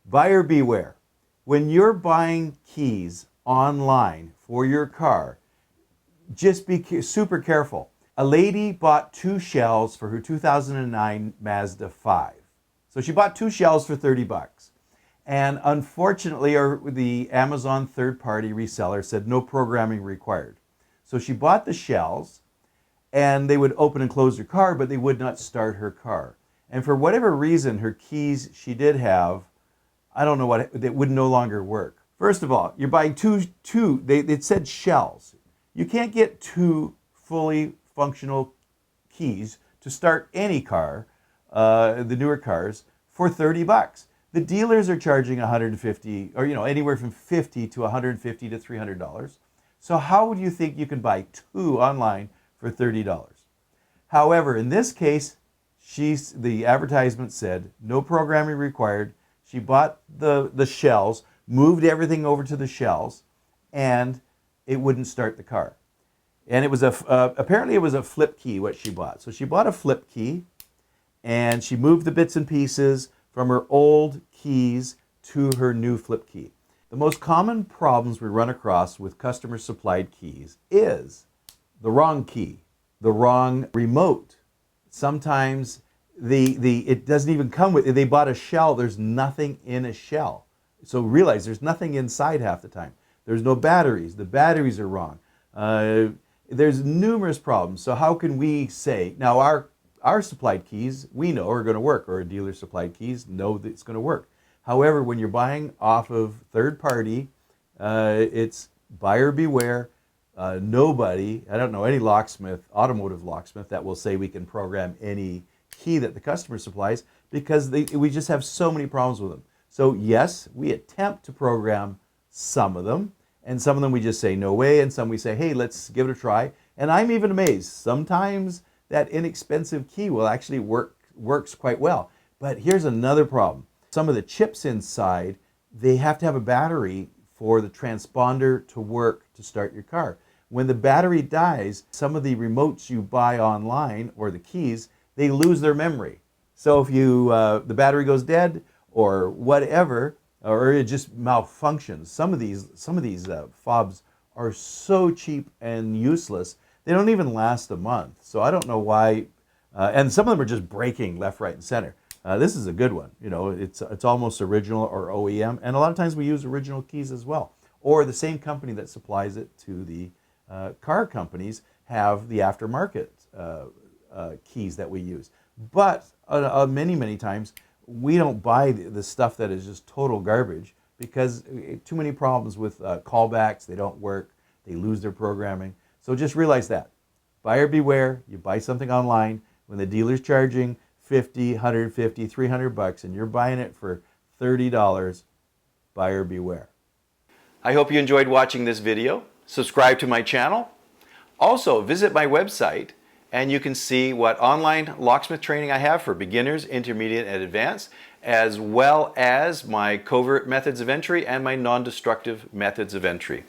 Buyer beware. When you're buying keys online for your car, just be super careful. A lady bought 2 shells for her 2009 Mazda 5. So she bought 2 shells for 30 bucks. And unfortunately, the Amazon third-party reseller said no programming required. So she bought the shells, and they would open and close her car, but they would not start her car. And for whatever reason, her keys she did have, I don't know what, it would no longer work. First of all, you're buying it said shells. You can't get 2 fully functional keys to start any car, the newer cars, for 30 bucks. The dealers are charging 150, or anywhere from 50 to 150 to $300. So how would you think you can buy 2 online for $30? However, in this case, the advertisement said no programming required. She bought the shells, moved everything over to the shells, and it wouldn't start the car. And it was apparently it was a flip key what she bought. So she bought a flip key, and she moved the bits and pieces from her old keys to her new flip key. The most common problems we run across with customer supplied keys is the wrong key, the wrong remote. Sometimes it doesn't even come with, they bought a shell, there's nothing in a shell. So realize there's nothing inside half the time. There's no batteries, the batteries are wrong. There's numerous problems. So how can we say, now our supplied keys we know are going to work, or a dealer supplied keys know that it's going to work. However, when you're buying off of third party, it's buyer beware. Nobody, I don't know any locksmith, automotive locksmith, that will say we can program any key that the customer supplies, because we just have so many problems with them. So yes, we attempt to program some of them, and some of them we just say no way, and some we say, hey, let's give it a try. And I'm even amazed. Sometimes that inexpensive key will actually works quite well. But here's another problem. Some of the chips inside, they have to have a battery for the transponder to work to start your car. When the battery dies, some of the remotes you buy online, or the keys, they lose their memory. So if the battery goes dead or whatever, or it just malfunctions, some of these fobs are so cheap and useless, they don't even last a month. So I don't know why, and some of them are just breaking left, right, and center. This is a good one. It's almost original or OEM, and a lot of times we use original keys as well. Or the same company that supplies it to the car companies have the aftermarket keys that we use. But many, many times we don't buy the stuff that is just total garbage, because too many problems with callbacks. They don't work. They lose their programming. So just realize that. Buyer beware. You buy something online, when the dealer's charging 50, 150, 300 bucks, and you're buying it for $30, buyer beware. I hope you enjoyed watching this video. Subscribe to my channel. Also, visit my website, and you can see what online locksmith training I have for beginners, intermediate, and advanced, as well as my covert methods of entry and my non-destructive methods of entry.